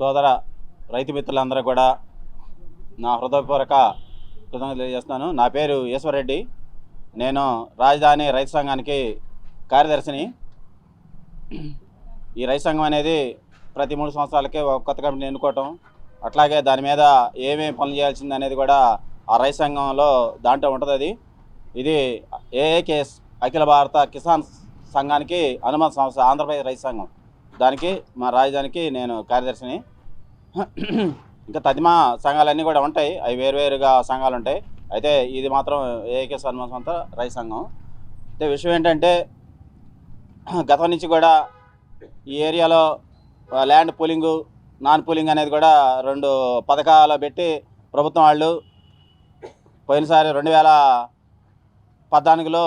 సోదర రైతు మిత్రులందరూ కూడా నా హృదయపూర్వక కృతజ్ఞతలు తెలియజేస్తున్నాను. నా పేరు ఈశ్వరరెడ్డి. నేను రాజధాని రైతు సంఘానికి కార్యదర్శిని. ఈ రైతు సంఘం అనేది ప్రతి 3 సంవత్సరాలకే ఒక కొత్త కమిటీని ఎన్నుకోవటం, అట్లాగే దాని మీద ఏమేమి పనులు చేయాల్సింది అనేది కూడా ఆ రైతు సంఘంలో దాంట్లో ఉంటుంది. ఇది ఏఏకేఎస్ అఖిల భారత కిసాన్ సంఘానికి అనుబంధ సంస్థ, ఆంధ్రప్రదేశ్ రైతు సంఘం. దానికి మా రాజధానికి నేను కార్యదర్శిని. ఇంకా తదిమా సంఘాలన్నీ కూడా ఉంటాయి, అవి వేరువేరుగా సంఘాలు ఉంటాయి. అయితే ఇది మాత్రం ఏకేఎస్ అనుబంధ సంస్థ రైతు సంఘం. అయితే విషయం ఏంటంటే, గతం నుంచి కూడా ఈ ఏరియాలో ల్యాండ్ పూలింగు, నాన్ పూలింగ్ అనేది కూడా 2 పథకాలు పెట్టి ప్రభుత్వం వాళ్ళు పోయినసారి 2014లో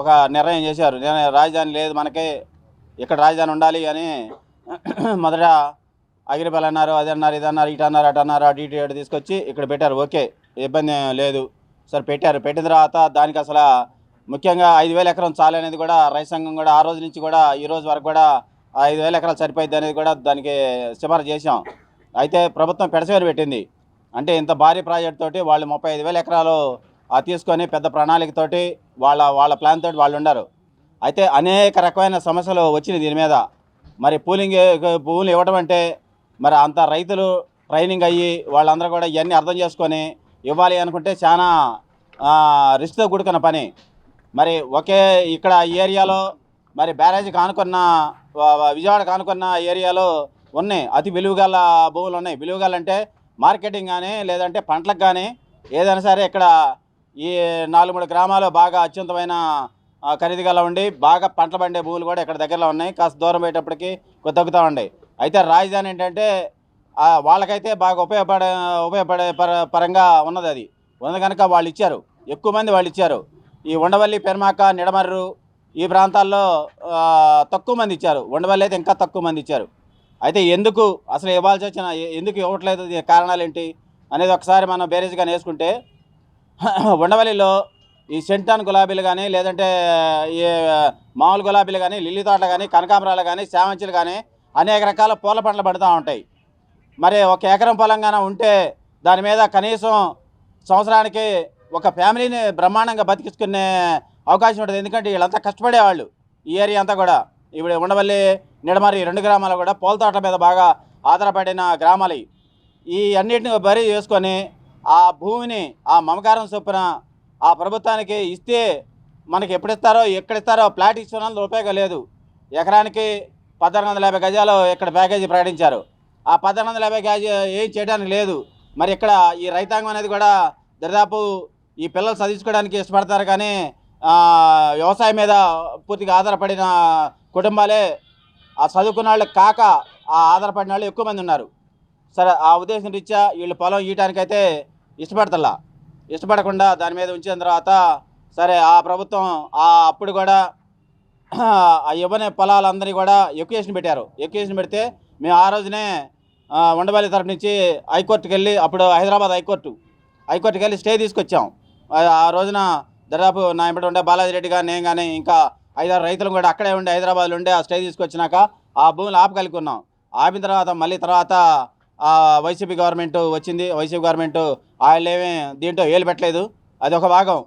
ఒక నిర్ణయం చేశారు. రాజధాని లేదు మనకి, ఇక్కడ రాజధాని ఉండాలి అని మొదట అగిరిపల్లి అన్నారు, అది అన్నారు, ఇది అన్నారు, ఇటు అన్నారు, అటు అన్నారు, అటు ఇటు తీసుకొచ్చి ఇక్కడ పెట్టారు. ఓకే, ఇబ్బంది లేదు, సరే పెట్టారు. పెట్టిన తర్వాత దానికి అసలు ముఖ్యంగా 5,000 ఎకరం చాలు అనేది కూడా రైతు సంఘం కూడా ఆ రోజు నుంచి కూడా ఈ రోజు వరకు కూడా 5,000 ఎకరాలు సరిపోయింది అనేది కూడా దానికి సిఫారసు చేసాం. అయితే ప్రభుత్వం పెడసవేరు పెట్టింది. అంటే ఇంత భారీ ప్రాజెక్ట్ తోటి వాళ్ళు 35,000 ఎకరాలు తీసుకొని పెద్ద ప్రణాళికతోటి వాళ్ళ ప్లాన్ తోటి వాళ్ళు ఉన్నారు. అయితే అనేక రకమైన సమస్యలు వచ్చినాయి దీని మీద. మరి భూములు ఇవ్వడం అంటే మరి అంత రైతులు ట్రైనింగ్ అయ్యి వాళ్ళందరూ కూడా ఇవన్నీ అర్థం చేసుకొని ఇవ్వాలి అనుకుంటే చాలా రిస్క్తో కూడుకున్న పని. మరి ఇక్కడ ఈ ఏరియాలో మరి బ్యారేజీ కానుకున్న విజయవాడ కానుకున్న ఏరియాలో ఉన్నాయి అతి విలువగల భూములు ఉన్నాయి. విలువగల అంటే మార్కెటింగ్ కానీ లేదంటే పంటలకు కానీ ఏదైనా సరే ఇక్కడ ఈ 4-3 గ్రామాలు బాగా అత్యంతమైన ఖరీదుగల ఉండి బాగా పంటలు పండే భూములు కూడా ఇక్కడ దగ్గరలో ఉన్నాయి. కాస్త దూరం పోయేటప్పటికి తగ్గుతూ ఉన్నాయి. అయితే రాజధాని ఏంటంటే వాళ్ళకైతే బాగా ఉపయోగపడే పరంగా ఉన్నది. అది ఉన్నది కనుక వాళ్ళు ఇచ్చారు, ఎక్కువ మంది వాళ్ళు ఇచ్చారు. ఈ ఉండవల్లి, పెనుమాక, నిడమర్రు ఈ ప్రాంతాల్లో తక్కువ మంది ఇచ్చారు. ఉండవల్లి అయితే ఇంకా తక్కువ మంది ఇచ్చారు. అయితే ఎందుకు అసలు ఇవ్వాల్సి వచ్చిన, ఎందుకు ఇవ్వట్లేదు, కారణాలు ఏంటి అనేది ఒకసారి మనం బేరేజ్గా వేసుకుంటే, ఉండవల్లిలో ఈ సెంటాన్ గులాబీలు కానీ లేదంటే ఈ మామూలు గులాబీలు కానీ, లిల్లీ తోటలు కానీ, కనకాంబరాలు కానీ, చామంతులు కానీ అనేక రకాల పూల పంటలు పడుతూ ఉంటాయి. మరి 1 ఎకరం పొలంగానే ఉంటే దాని మీద కనీసం సంవత్సరానికి ఒక ఫ్యామిలీని బ్రహ్మాండంగా బతికించుకునే అవకాశం ఉంటుంది. ఎందుకంటే వీళ్ళంతా కష్టపడేవాళ్ళు. ఈ ఏరియా అంతా కూడా ఇప్పుడు ఉండవల్లి, నిడమర్రి 2 గ్రామాలు కూడా పూల తోటల మీద బాగా ఆధారపడిన గ్రామాలు. ఈ అన్నిటిని బరీ చేసుకొని ఆ భూమిని ఆ మమకారం చొప్పున ఆ ప్రభుత్వానికి ఇస్తే మనకి ఎప్పుడు ఇస్తారో ఎక్కడ ఇస్తారో ప్లాట్ ఇస్తున్నందుకు ఉపయోగం లేదు. ఎకరానికి 1,450 గజాలు ఇక్కడ ప్యాకేజీ ప్రకటించారు. ఆ 1,450 గజాలు ఏం చేయడానికి లేదు. మరి ఇక్కడ ఈ రైతాంగం అనేది కూడా దాదాపు ఈ పిల్లలు చదివించుకోవడానికి ఇష్టపడతారు, కానీ వ్యవసాయం మీద పూర్తిగా ఆధారపడిన కుటుంబాలే ఆ చదువుకున్న వాళ్ళు కాక ఆ ఆధారపడిన వాళ్ళు ఎక్కువ మంది ఉన్నారు. సరే, ఆ ఉద్దేశం రీత్యా వీళ్ళు పొలం ఇవ్వడానికైతే ఇష్టపడకుండా దాని మీద ఉంచిన తర్వాత సరే ఆ ప్రభుత్వం అప్పుడు కూడా ఇవ్వని పొలాలందరినీ కూడా ఎక్వియేషన్ పెట్టారు. ఎక్వియేషన్ పెడితే మేము ఆ రోజునే ఉండవల్లి తరపు నుంచి హైకోర్టుకి వెళ్ళి, అప్పుడు హైదరాబాద్ హైకోర్టుకి వెళ్ళి స్టే తీసుకొచ్చాం. ఆ రోజున దాదాపు నా ఇంటి ఉండే బాలాజీ రెడ్డి గారు, నేను కానీ ఇంకా 5-6 రైతులు కూడా అక్కడే ఉండే హైదరాబాద్లో ఉండే ఆ స్టే తీసుకొచ్చినాక ఆ భూములు ఆపగలుగున్నాం. ఆపిన తర్వాత మళ్ళీ తర్వాత వైసీపీ గవర్నమెంట్ వచ్చింది. వైసీపీ గవర్నమెంట్ వాళ్ళేమీ దీంట్లో ఏలు పెట్టలేదు. అది ఒక భాగం,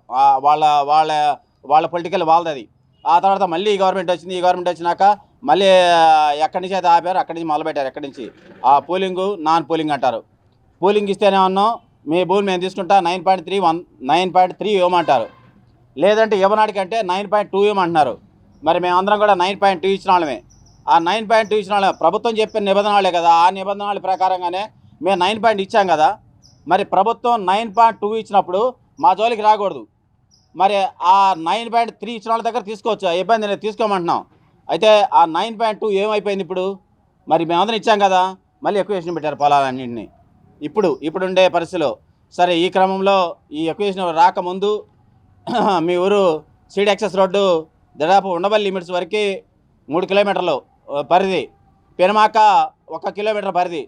వాళ్ళ పొలిటికల్ వాళ్ళది. ఆ తర్వాత మళ్ళీ ఈ గవర్నమెంట్ వచ్చింది. ఈ గవర్నమెంట్ వచ్చినాక మళ్ళీ ఎక్కడి నుంచి అయితే ఆపారు అక్కడి నుంచి మొదలుపెట్టారు. ఎక్కడి నుంచి ఆ పూలింగు, నాన్ పూలింగ్ అంటారు. పూలింగ్ ఇస్తేనే ఉన్నాం, మీ భూమి మేము తీసుకుంటా 9.3 ఇవ్వమంటారు. లేదంటే ఇవ్వనాడికి అంటే 9.2 ఇవ్వమంటున్నారు. మరి మేమందరం కూడా 9.2 ఇచ్చిన వాళ్ళమే. ఆ 9.2 ఇచ్చిన వాళ్ళే ప్రభుత్వం చెప్పిన నిబంధనలే కదా. ఆ నిబంధనల ప్రకారంగానే మేము 9 ఇచ్చాం కదా. మరి ప్రభుత్వం 9.2 ఇచ్చినప్పుడు మా జోలికి రాకూడదు. మరి ఆ 9.3 ఇచ్చిన వాళ్ళ దగ్గర తీసుకోవచ్చు, ఇబ్బంది లేదు, తీసుకోమంటున్నాం. అయితే ఆ 9.2 ఏమైపోయింది ఇప్పుడు? మరి మేమందరం ఇచ్చాం కదా, మళ్ళీ ఎక్వియేషన్ పెట్టారు పొలాలన్నింటినీ ఇప్పుడుండే పరిస్థితిలో. సరే, ఈ క్రమంలో ఈ ఎక్వియేషన్ రాకముందు మీ ఊరు సీడ్ యాక్సెస్ రోడ్డు దాదాపు ఉండవల్లి లిమిట్స్ వరకు 3 కిలోమీటర్లు పరిధి, పెనుమాక 1 కిలోమీటర్ పరిధి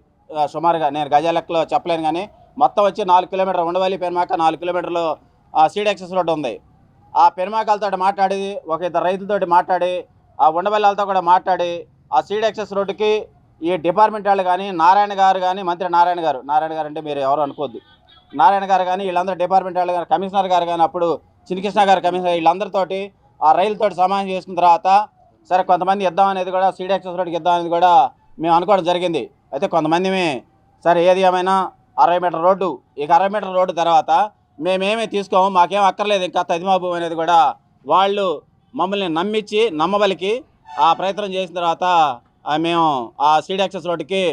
సుమారుగా, నేను గజాల లెక్కలో చెప్పలేను కానీ మొత్తం వచ్చి 4 కిలోమీటర్లు. ఉండవల్లి పెనుమాక 4 కిలోమీటర్లు సీడ్ యాక్సెస్ రోడ్డు ఉంది. ఆ పెనుమాకలతో మాట్లాడి, 1-2 రైతులతో మాట్లాడి, ఆ ఉండవల్లితో కూడా మాట్లాడి ఆ సీడ్ యాక్సెస్ రోడ్డుకి ఈ డిపార్ట్మెంట్ వాళ్ళు కానీ నారాయణ గారు కానీ మంత్రి నారాయణ గారు అంటే మీరు ఎవరు అనుకోవద్దు, నారాయణ గారు కానీ వీళ్ళందరూ డిపార్ట్మెంట్ వాళ్ళు కానీ కమిషనర్ గారు కానీ అప్పుడు చిన్నకృష్ణ గారు కమిషనర్ వీళ్ళందరితోటి ఆ రైలుతోటి సమావేశం చేసుకున్న తర్వాత సరే కొంతమంది ఇద్దాం అనేది కూడా సీడ్ యాక్సెస్ రోడ్కి ఇద్దాం అనేది కూడా మేము అనుకోవడం జరిగింది. అయితే కొంతమంది సరే ఏది ఏమైనా 60 మీటర్ రోడ్డు, ఇక 60 మీటర్ రోడ్డు తర్వాత మేమేమీ తీసుకోము, మాకేం అక్కర్లేదు ఇంకా తదిమాబు అనేది కూడా వాళ్ళు మమ్మల్ని నమ్మబలికి ఆ ప్రయత్నం చేసిన తర్వాత మేము ఆ సీడ్ యాక్సెస్ రోడ్డుకి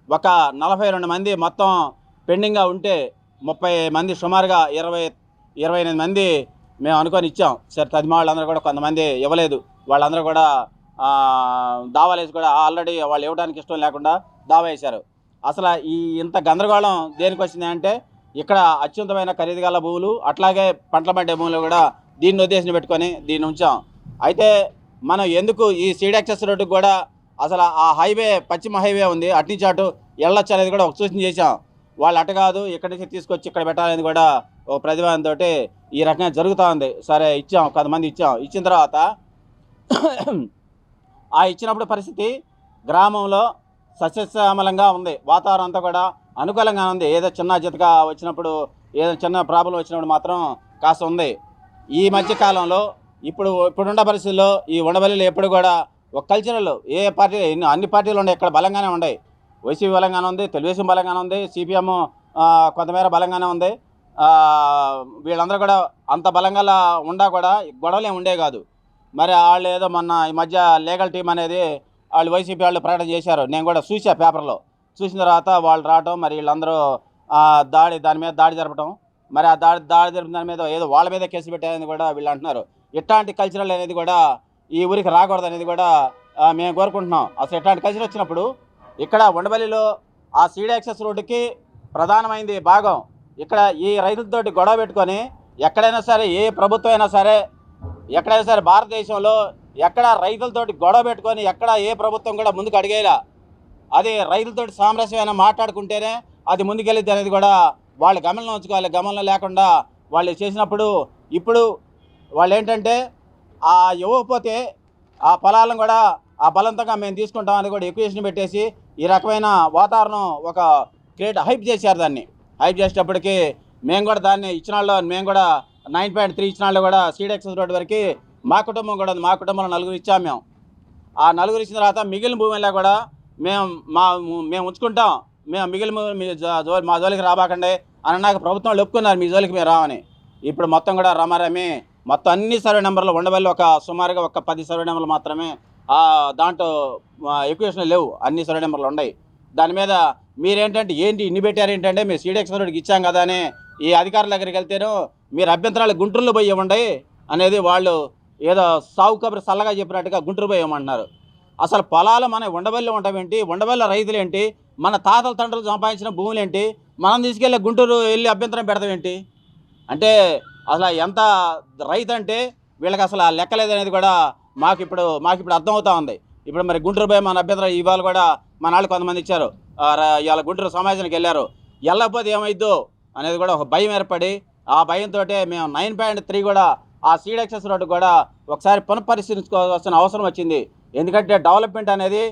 ఒక 42 మంది మొత్తం పెండింగ్గా ఉంటే 30 మంది సుమారుగా 28 మంది మేము అనుకొని ఇచ్చాం. సరే తదిమా వాళ్ళందరూ కూడా కొంతమంది ఇవ్వలేదు, వాళ్ళందరూ కూడా దావాలేసి కూడా ఆల్రెడీ వాళ్ళు ఇవ్వడానికి ఇష్టం లేకుండా దావా వేశారు. అసలు ఇంత గందరగోళం దేనికి వచ్చింది అంటే ఇక్కడ అత్యున్నతమైన ఖరీదు గల భూములు అట్లాగే పంటల పండే భూములు కూడా దీన్ని ఉద్దేశం పెట్టుకొని దీన్ని ఉంచాం. అయితే మనం ఎందుకు ఈ సీడ్ యాక్సెస్ రోడ్డుకు కూడా అసలు ఆ హైవే పశ్చిమ హైవే ఉంది అట్నుంచి అటు వెళ్ళొచ్చు అనేది కూడా ఒక సూచన చేశాం. వాళ్ళు అటు కాదు ఇక్కడి నుంచి తీసుకొచ్చి ఇక్కడ పెట్టాలనేది కూడా ఒక ప్రతిపాదనతో ఈ రకంగా జరుగుతూ ఉంది. సరే ఇచ్చాం, కొంతమంది ఇచ్చిన తర్వాత ఆ ఇచ్చినప్పుడు పరిస్థితి గ్రామంలో సస్యశ్యామలంగా ఉంది, వాతావరణం అంతా కూడా అనుకూలంగా ఉంది. ఏదో చిన్న జతగా వచ్చినప్పుడు ఏదో చిన్న ప్రాబ్లం వచ్చినప్పుడు మాత్రం కాస్త ఉంది. ఈ మధ్యకాలంలో ఇప్పుడున్న పరిస్థితుల్లో ఈ ఉండవల్లిలో ఎప్పుడు కూడా ఒక కల్చరల్ ఏ పార్టీ అన్ని పార్టీలు ఉన్నాయి, ఇక్కడ బలంగానే ఉన్నాయి. వైసీపీ బలంగానే ఉంది, తెలుగుదేశం బలంగానే ఉంది, సిపిఎం కొంతమేర బలంగానే ఉంది. వీళ్ళందరూ కూడా అంత బలంగా ఉండా కూడా గొడవలు ఏమి ఉండే కాదు. మరి వాళ్ళు ఏదో మొన్న ఈ మధ్య లీగల్ టీం అనేది వాళ్ళు వైసీపీ వాళ్ళు ప్రకటన చేశారు, నేను కూడా చూసా పేపర్లో. చూసిన తర్వాత వాళ్ళు రావటం, మరి వీళ్ళందరూ దాని మీద దాడి జరపడం, మరి ఆ దాడి జరిపిన దాని మీద ఏదో వాళ్ళ మీద కేసు పెట్టారని కూడా వీళ్ళు అంటున్నారు. ఇట్లాంటి కల్చరల్ అనేది కూడా ఈ ఊరికి రాకూడదు అనేది కూడా మేము కోరుకుంటున్నాం. అసలు ఇట్లాంటి కల్చర్ వచ్చినప్పుడు ఇక్కడ ఉండవల్లిలో ఆ సీడ్ యాక్సెస్ రోడ్డుకి ప్రధానమైంది భాగం. ఇక్కడ ఈ రైతులతోటి గొడవ పెట్టుకొని ఎక్కడైనా సరే ఏ ప్రభుత్వం అయినా సరే ఎక్కడైనా సరే భారతదేశంలో ఎక్కడ రైతులతోటి గొడవ పెట్టుకొని ఎక్కడ ఏ ప్రభుత్వం కూడా ముందుకు అడిగేలా, అది రైతులతోటి సామరస్యమైన మాట్లాడుకుంటేనే అది ముందుకెళ్ళిద్ది అనేది కూడా వాళ్ళు గమనంలో ఉంచుకోవాలి. గమనంలో లేకుండా వాళ్ళు చేసినప్పుడు ఇప్పుడు వాళ్ళు ఏంటంటే ఆ ఇవ్వకపోతే ఆ పొలాలను కూడా ఆ బలవంతంగా మేము తీసుకుంటాం అని కూడా ఎక్వేషన్ పెట్టేసి ఈ రకమైన వాతావరణం ఒక హైప్ చేశారు. దాన్ని హైప్ చేసేటప్పటికి మేము కూడా దాన్ని ఇచ్చిన వాళ్ళు మేము కూడా 9.3 ఇచ్చిన వాళ్ళు కూడా సీడ్ యాక్సెస్ రోడ్ వరకు మా కుటుంబం కూడా మా కుటుంబంలో 4 ఇచ్చాము. మేము ఆ 4 ఇచ్చిన తర్వాత మిగిలిన భూమిలో కూడా మేము ఉంచుకుంటాం, మేము మిగిలిన మా జోలికి రాబాకండి అని నాకు ప్రభుత్వం ఒప్పుకున్నారు, మీ జోలికి మేము రావని. ఇప్పుడు మొత్తం కూడా రమారమి మొత్తం అన్ని సర్వే నెంబర్లు ఉండవల్లి సుమారుగా ఒక 10 సర్వే నెంబర్లు మాత్రమే దాంట్లో ఎక్వేషన్ లేవు, అన్ని సర్వే నెంబర్లు ఉన్నాయి. దాని మీద మీరేంటంటే ఇన్ని పెట్టారు ఏంటంటే మేము సీడ్ యాక్సెస్ రోడ్కి ఇచ్చాం కదా అని ఈ అధికారుల దగ్గరికి వెళ్తేనో మీరు అభ్యంతరాలు గుంటూరులో పోయి ఇవ్వండి అనేది వాళ్ళు ఏదో సాగు కబురు చల్లగా చెప్పినట్టుగా గుంటూరు పోయి ఇవ్వమంటున్నారు. అసలు పొలాలు మన ఉండవల్లి ఉండవేంటి, ఉండవల్లి రైతులు ఏంటి, మన తాతల తండ్రులు సంపాదించిన భూములు ఏంటి, మనం తీసుకెళ్ళి గుంటూరు వెళ్ళి అభ్యంతరం పెడతామేంటి అంటే అసలు ఎంత రైతు అంటే వీళ్ళకి అసలు లెక్కలేదనేది కూడా మాకు ఇప్పుడు అర్థమవుతా ఉంది. ఇప్పుడు మరి గుంటూరు పోయి మన అభ్యంతరం ఇవాళ కూడా మన వాళ్ళు కొంతమంది ఇచ్చారు, ఇవాళ గుంటూరు సమావేశానికి వెళ్ళారు. వెళ్ళకపోతే ఏమైద్దో అనేది కూడా ఒక భయం ఏర్పడి ఆ భయంతో మేము 9.3 కూడా ఆ సీడ్ యాక్సెస్ రోడ్డు కూడా ఒకసారి పునఃపరిశీలించుకోవాల్సిన అవసరం వచ్చింది. ఎందుకంటే డెవలప్మెంట్ అనేది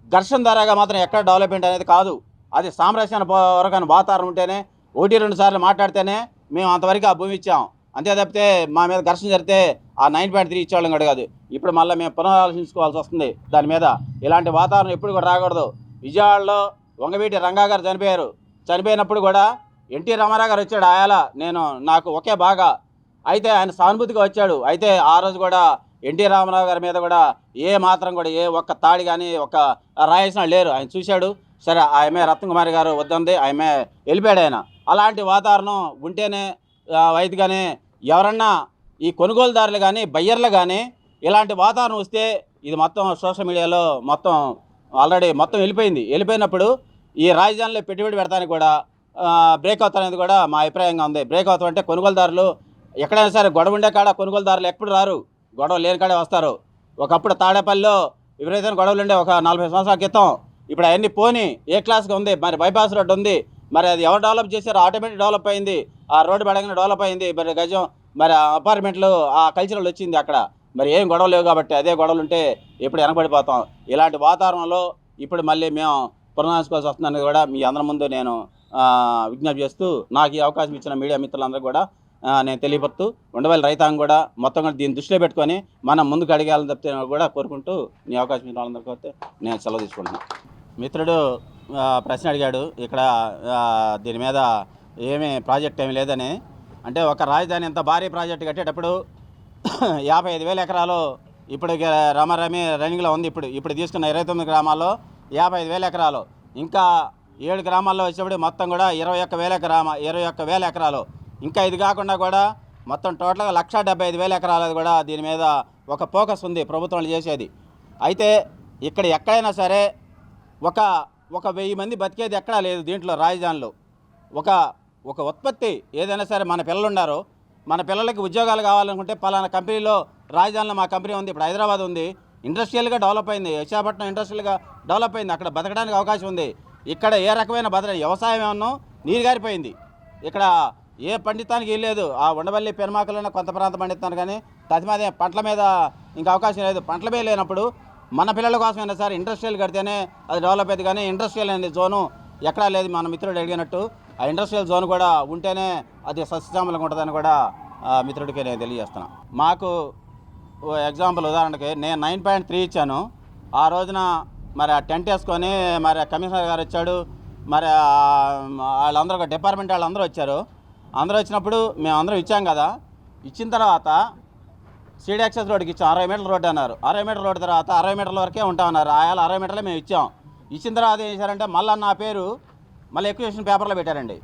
ఘర్షణ ధారగా మాత్రం ఎక్కడ డెవలప్మెంట్ అనేది కాదు, అది సామరస్యాన్ని వాతావరణం ఉంటేనే 1-2 సార్లు మాట్లాడితేనే మేము అంతవరకు ఆ భూమి ఇచ్చాం. అంతే తప్పితే మా మీద ఘర్షణ జరిగితే ఆ 9.3 ఇచ్చేవాళ్ళం కూడా కాదు. ఇప్పుడు మళ్ళీ మేము పునరాలోచించుకోవాల్సి వస్తుంది దాని మీద. ఇలాంటి వాతావరణం ఎప్పుడు కూడా రాకూడదు. విజయవాడలో వంగవీటి రంగా గారు చనిపోయినప్పుడు కూడా ఎన్టీ రామారావు గారు వచ్చాడు ఆయాల, నాకు ఒకే బాగా అయితే ఆయన సానుభూతిగా వచ్చాడు. అయితే ఆ రోజు కూడా ఎన్టీ రామారావు గారి మీద కూడా ఏ మాత్రం కూడా ఏ ఒక్క తాడి కానీ ఒక్క రాయేసిన లేరు. ఆయన చూశాడు, సరే ఆమె రత్నకుమారి గారు వద్దంది, ఆమె వెళ్ళిపోయాడు ఆయన. అలాంటి వాతావరణం ఉంటేనే వైద్యగానే ఎవరన్నా ఈ కొనుగోలుదారులు కానీ బయ్యర్లు కానీ ఇలాంటి వాతావరణం వస్తే ఇది మొత్తం సోషల్ మీడియాలో మొత్తం ఆల్రెడీ మొత్తం వెళ్ళిపోయినప్పుడు ఈ రాజధానిలో పెట్టుబడి పెడతానికి కూడా బ్రేక్ అవుతారనేది కూడా మా అభిప్రాయంగా ఉంది. బ్రేక్ అవుతాం అంటే కొనుగోలుదారులు ఎక్కడైనా సరే గొడవ ఉండే కాడ కొనుగోలుదారులు ఎప్పుడు రారు, గొడవ లేని కాడే వస్తారు. ఒకప్పుడు తాడేపల్లిలో విపరీతమైన గొడవలు ఉండే ఒక 40 సంవత్సరాల క్రితం. ఇప్పుడు అవన్నీ పోని ఏ క్లాస్గా ఉంది, మరి బైపాస్ రోడ్డు ఉంది, మరి అది ఎవరు డెవలప్ చేశారో ఆటోమేటిక్ డెవలప్ అయింది, ఆ రోడ్డు బడంగా డెవలప్ అయింది. మరి గజం మరి అపార్ట్మెంట్లు ఆ కల్చరల్ వచ్చింది అక్కడ, మరి ఏం గొడవలు లేవు కాబట్టి అదే గొడవలు ఉంటే ఎప్పుడు వెనకబడిపోతాం. ఇలాంటి వాతావరణంలో ఇప్పుడు మళ్ళీ మేము పునరాసుకోవాల్సి వస్తుందని కూడా మీ అందరి ముందు నేను విజ్ఞప్తి చేస్తూ నాకు ఈ అవకాశం ఇచ్చిన మీడియా మిత్రులందరూ కూడా నేను తెలియపరుతూ ఉండవల్లి రైతాంగం కూడా మొత్తం కూడా దీన్ని దృష్టిలో పెట్టుకొని మనం ముందుకు అడిగేయాలని చెప్తే కూడా కోరుకుంటూ నీ అవకాశం ఇచ్చిన వాళ్ళందరికీ అయితే నేను సెలవు తీసుకుంటున్నాను. మిత్రుడు ప్రశ్న అడిగాడు ఇక్కడ దీని మీద ఏమీ ప్రాజెక్ట్ ఏమీ లేదని. అంటే ఒక రాజధాని ఎంత భారీ ప్రాజెక్టు కట్టేటప్పుడు 55,000 ఎకరాలు ఇప్పుడు రమరమి రన్నింగ్లో ఉంది. ఇప్పుడు తీసుకున్న 29 గ్రామాల్లో 55,000 ఎకరాలు, ఇంకా 7 గ్రామాల్లో వచ్చేప్పుడు మొత్తం కూడా 21,000 ఎకరాలు. ఇంకా ఇది కాకుండా కూడా మొత్తం టోటల్గా 1,75,000 ఎకరాలు కూడా దీని మీద ఒక ఫోకస్ ఉంది ప్రభుత్వాలు చేసేది. అయితే ఇక్కడ ఎక్కడైనా సరే ఒక 1000 మంది బతికేది ఎక్కడా లేదు దీంట్లో రాజధానిలో. ఒక ఉత్పత్తి ఏదైనా సరే మన పిల్లలు ఉన్నారు, మన పిల్లలకి ఉద్యోగాలు కావాలనుకుంటే పలానా కంపెనీలో రాజధానిలో మా కంపెనీ ఉంది. ఇప్పుడు హైదరాబాద్ ఉంది, ఇండస్ట్రియల్గా డెవలప్ అయింది. విశాఖపట్నం ఇండస్ట్రియల్గా డెవలప్ అయింది, అక్కడ బతకడానికి అవకాశం ఉంది. ఇక్కడ ఏ రకమైన వ్యవసాయం ఏమన్నా నీరు గారిపోయింది. ఇక్కడ ఏ పండితానికి లేదు. ఆ ఉండవల్లి పెనుమాకలోనే కొంత ప్రాంతం పండిస్తాను, కానీ తదిమీద పంటల మీద ఇంకా అవకాశం లేదు. పంటల మీద లేనప్పుడు మన పిల్లల కోసమైనా సరే ఇండస్ట్రియల్ కడితేనే అది డెవలప్ అయింది. కానీ ఇండస్ట్రియల్ అనే జోను ఎక్కడా లేదు. మన మిత్రుడు అడిగినట్టు ఆ ఇండస్ట్రియల్ జోన్ కూడా ఉంటేనే అది సస్యశ్యామలంగా ఉంటుందని కూడా మిత్రుడికి నేను తెలియజేస్తున్నాను. మాకు ఎగ్జాంపుల్ ఉదాహరణకి నేను 9.3 ఇచ్చాను. ఆ రోజున మరి ఆ టెంట్ వేసుకొని మరి కమిషనర్ గారు వచ్చాడు, మరి వాళ్ళందరూ డిపార్ట్మెంట్ వాళ్ళందరూ వచ్చారు. అందరూ వచ్చినప్పుడు మేము అందరం ఇచ్చాం కదా. ఇచ్చిన తర్వాత సీడ్ యాక్సెస్ రోడ్డుకి ఇచ్చాం. 60 మీటర్ల రోడ్డు అన్నారు. 60 మీటర్ల రోడ్డు తర్వాత 60 మీటర్ల వరకే ఉంటామన్నారు. ఆయాలు 60 మీటర్లే మేము ఇచ్చాం. ఇచ్చిన తర్వాత ఏం చేశారంటే మళ్ళీ నా పేరు మళ్ళీ ఎక్విజిషన్ పేపర్లో పెట్టారండి.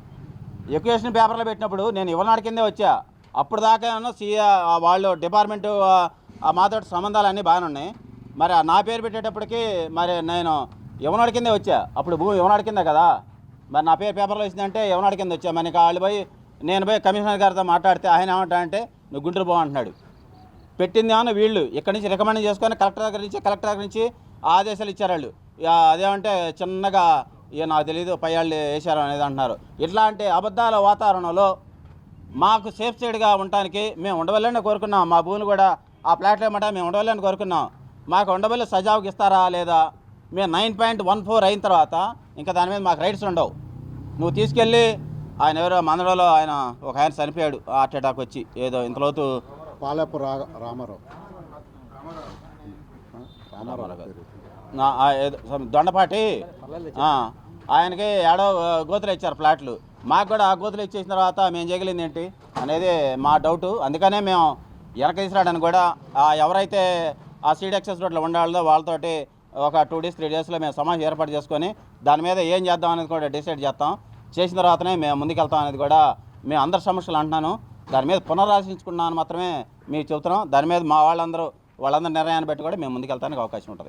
ఎక్విజిషన్ పేపర్లో పెట్టినప్పుడు నేను ఇవ్వనాడి కిందే వచ్చా. అప్పుడు దాకా వాళ్ళు డిపార్ట్మెంటు మాతో సంబంధాలన్నీ బాగానే ఉన్నాయి. మరి నా పేరు పెట్టేటప్పటికి మరి నేను ఇవ్వనాడి కిందే వచ్చా. అప్పుడు భూమి ఇవ్వనాడి కిందే కదా. మరి నా పేరు పేపర్లో వచ్చిందంటే ఇవ్వనాడి కింద వచ్చా. మరి వాళ్ళు నేను పోయి కమిషనర్ గారితో మాట్లాడితే ఆయన ఏమంటాడంటే నువ్వు గుంటూరు పో అంటున్నాడు. పెట్టింది ఏమన్నా వీళ్ళు ఇక్కడి నుంచి రికమెండ్ చేసుకొని కలెక్టర్ దగ్గర నుంచి ఆదేశాలు ఇచ్చారు వాళ్ళు. అదేమంటే చిన్నగా నాకు తెలీదు పై వాళ్ళు వేశారు అనేది అంటున్నారు. ఇట్లాంటి అబద్ధాల వాతావరణంలో మాకు సేఫ్ సైడ్గా ఉండటానికి మేము ఉండవల్లని కోరుకున్నాం. మా భూమిని కూడా ఆ ప్లాట్లు ఏమంటే మేము ఉండవల్లని కోరుకున్నాం. మాకు ఉండవల్లి సజావుకి ఇస్తారా లేదా? మేము 9.14 అయిన తర్వాత ఇంకా దాని మీద మాకు రైట్స్ ఉండవు. నువ్వు తీసుకెళ్ళి ఆయన ఎవరో మందడలో ఒక ఆయన చనిపోయాడు హార్ట్ అటాక్ వచ్చి, ఏదో ఇంతలోతు పాలపు రామారావు దొండపాటి ఆయనకి ఏడో గోతులు ఇచ్చారు ఫ్లాట్లు. మాకు కూడా ఆ గోతులు ఇచ్చేసిన తర్వాత మేము చేయగలిగింది ఏంటి అనేది మా డౌటు. అందుకనే మేము వెనక తీసుకురావడానికి కూడా ఎవరైతే ఆ సీడ్ యాక్సెస్ రోడ్లో ఉండాలో వాళ్ళతోటి ఒక 2 days 3 daysలో మేము సమావేశం ఏర్పాటు చేసుకొని దాని మీద ఏం చేద్దాం అనేది కూడా డిసైడ్ చేస్తాం. చేసిన తర్వాతనే మేము ముందుకెళ్తాం అనేది కూడా మేము అందరి సమస్యలు అంటున్నాను. దాని మీద పునరాలోచించుకున్నాను మాత్రమే మీకు చెబుతున్నాం. దాని మీద మా వాళ్ళందరూ నిర్ణయాన్ని బట్టి కూడా మేము ముందుకెళ్తానికి అవకాశం ఉంటుంది.